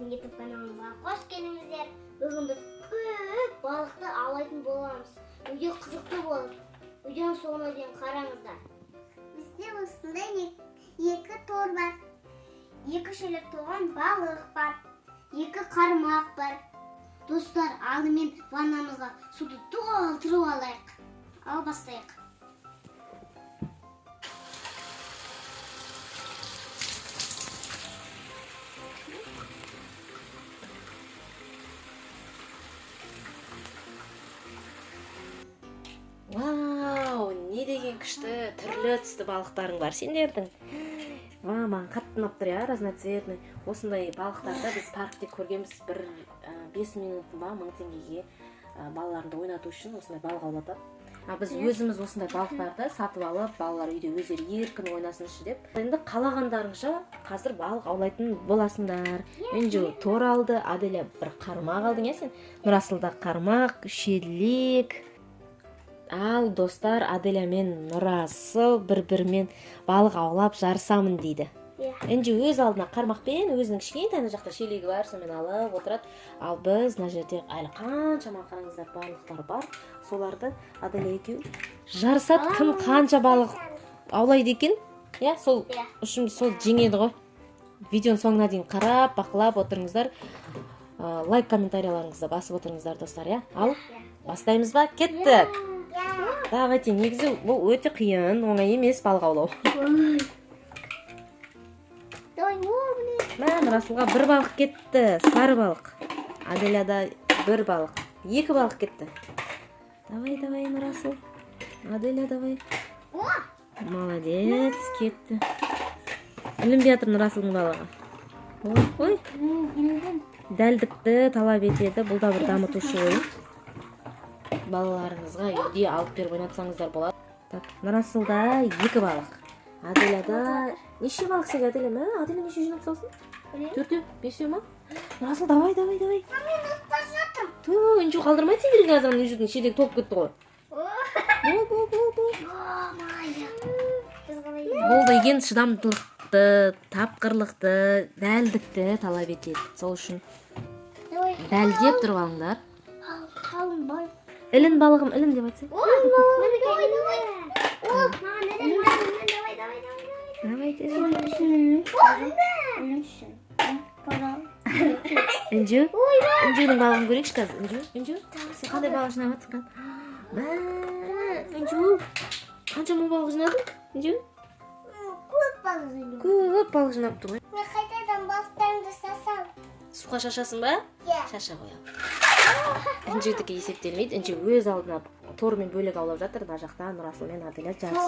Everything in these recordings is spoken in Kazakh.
біздің YouTube каналымызға қош келдіңіздер. Бүгін біз көп балықты аулайтын боламыз. Видео қызықты болып, видеоның соңына дейін қараңыздар. Бізде осындай екі тор бар. Екі шелек толған балық бар. Екі қармақ бар. Достар, алдымен ваннамызға суды толтырып алайық. Ал бастайық. Вау, не деген күшті, түрлі түсті балықтарың бар сендердің. Маған қатты ұнап тұр, разноцветный. Осындай балықтарды біз паркте көргенбіз. 5 минут ба 1000 теңгеге балаларды ойнату үшін осындай балық аулатады. Біз өзіміз осындай балықтарды сатып алып, балалар үйде өздері еркін ойнасыншы деп. Енді қалағандарыңша қазір балық аулайтын боласыңдар. Енжу тор алды, Аделя бір қармақ алдың, сен? Нұрасылда қармақ, шелек. Ал достар, Аделя мен Нұрасыл бір-бірімен балық аулап жарысамын дейді. Енді өз алдына қармақпен, өзінің кішкентай ана жақта шелегі бар, сонымен алып отырады. Ал біз мына жерде әлі қаншама қараңыздар барлықтар бар. Соларды Аделя екеу жарысады, кім қанша балық аулайды екен. Сол үшін сол жеңеді ғой. Видеоның соңына дейін қарап, бақылап отырыңыздар. Лайк, комментарияларыңызды басып отырыңыздар достар, Ал бастаймыз ба? Кеттік. Давайте, негізі бұл өте қиын, оңай емес балық аулау. Нұрасылға бір балық кетті, сары балық. Аделяда бір балық, екі балық кетті. Давай, Нұрасыл. Аделя, давай. Молодец, кетті. Ілінбей жатыр Нұрасылдың балығы. Ой, дәлдікті талап етеді, бұл да бір дамытушы ойын. Балаларыңызға үйде алып беріп ойнатсаңыздар болады. Нұрасылда екі балық. Аделяда неше балық сен Аделя ма? Аделя неше жинап салсын? 4-ө, 5-ө ма? Нұрасыл, давай. Мен ұтпас жатырмын. Үнжу қалдырмайды сендерге азырын үйжудің шелек толып кетті ғой. Бұл деген шыдамдылықты, тапқырлықты, дәлдікті талап етеді. Сол үшін дәлдеп тұрып алыңдар. Ілін балығым, ілін деп айтсай. Үнжудің балығын көрейікші қазір. Үнжу, сен қандай балық жинап атсың? Үнжу, қаншама балық жинадың? Үнжу? Көп балық жинап тұр ғой. Мен қайтадан балықтарымды сасам. Суға шашасың ба? Шаша қоям. Үнжудікі есептелмейді. Үнжу өз алдына тормен бөлек аулап жатыр. Да жақта Нұрасыл мен Аделя жарысып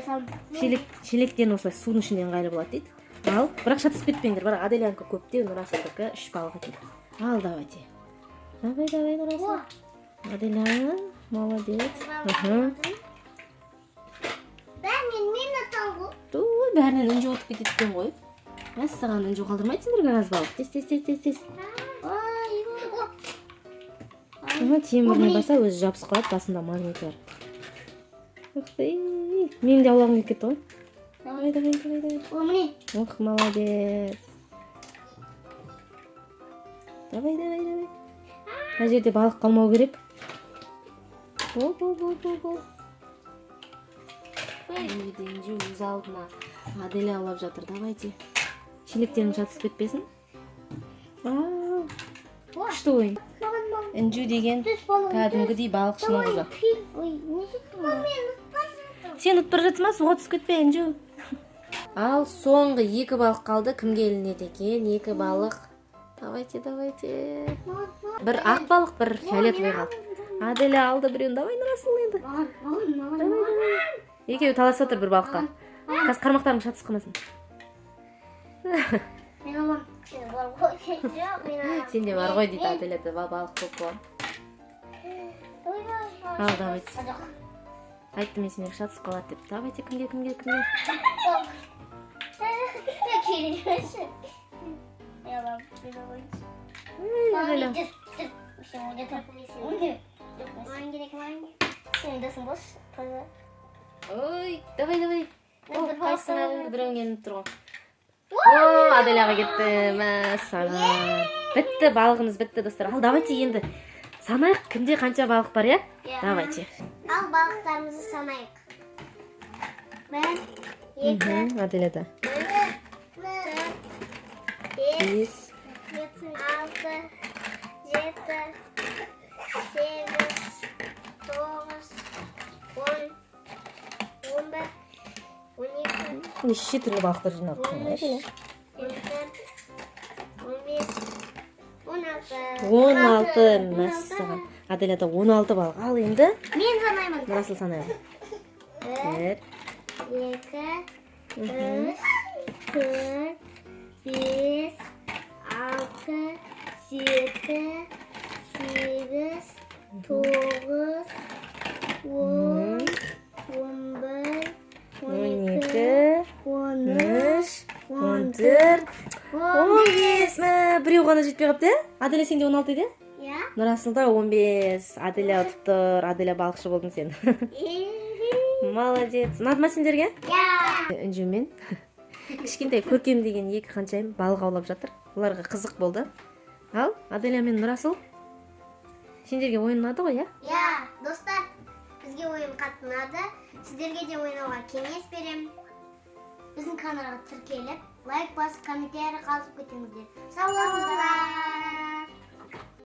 жатыр. Шелектен осылай судың ішінде ыңғайлы болады дейді. Ал, бірақ шатысып кетпеңдер. Бірақ Аделянікі көптеу, Нұрасылдікі 3 балық екен. Ал, давайте. Давай, Нұрасыл. Аделя, молодец. Бәрінен мен атам ғой. Бәрінен үнжу отып кететін ғой. Мәссаған үнжу қалдырмайды сендерге аз балық. Тез. Теміріне баса өзі жабысып қалады, басында магнит бар. Мен де аулағым келіп кетті ғой. Давай. Молодец. Давай. Мына жерде балық қалмау керек. Бол. Үйден өз алдына Аделя аулап жатыр. Давайте. Шелектерің шатысып кетпесін. Күшті ойын. Үнжу деген кәдімгідей балықшының қызы. Сен ұтып бара жатсың ма? Суға түсіп кетпе, Үнжу. Ал соңғы екі балық қалды. Кімге ілінеді екен? Екі балық. Давайте. Бір ақ балық, бір фиолетовый қалды. Аделя алды біреуін. Давай, Нұрасыл енді. Екеуі таласып отыр бір балыққа. Қазір қармақтарың шатысып қалмасын. Мен аламын. Сенде бар ғой дейді Аделяда балық көп болады. Ал, давайте. Айттым мен сендерге шатысып қалады деп. Давайте, кімге? Ой, давай. Қайсыңа біреуің еніп тұр ғой. Аделяға кетті. Мәссаған. Бітті, балығымыз бітті, достар. Ал, давайте енді санайық, кімде қанша балық бар, я? Давайте. Ал балықтарымызды санайық. 1, 2, Аделяда. 5, 5, 6, 7, 8, 9, 10, 11, 12, неше түрлі балықтар жинап тұрмын. 16, мәссаған. Аделяда 16 балық. Ал енді Мен санаймын. Нұрасыл санайық. 1, 2, 3, 4, 5, 6, 7, 8, 9, 10, 11, 12, 13, 14, 15. Біреу ғана жетпей қапты, ә? Аделя сенде 16 еді? Я? Нұрасылда 15. Аделя ұтып тұр. Аделя балықшы болдың сен. Молодец. Ұнады ма сендерге? Я. Үнжумен кішкентай Көркем деген екі қаншайым балық аулап жатыр. Оларға қызық болды. Ал, Аделя мен Нұрасыл, сендерге ойын ұнады ғой, я? Я, достар, бізге ойын қатты ұнады. Сіздерге де ойнауға кеңес беремін. Біздің каналға тіркеліп, лайк басып, комментарий қалдырып кетіңіздер. Сау болыңыздар.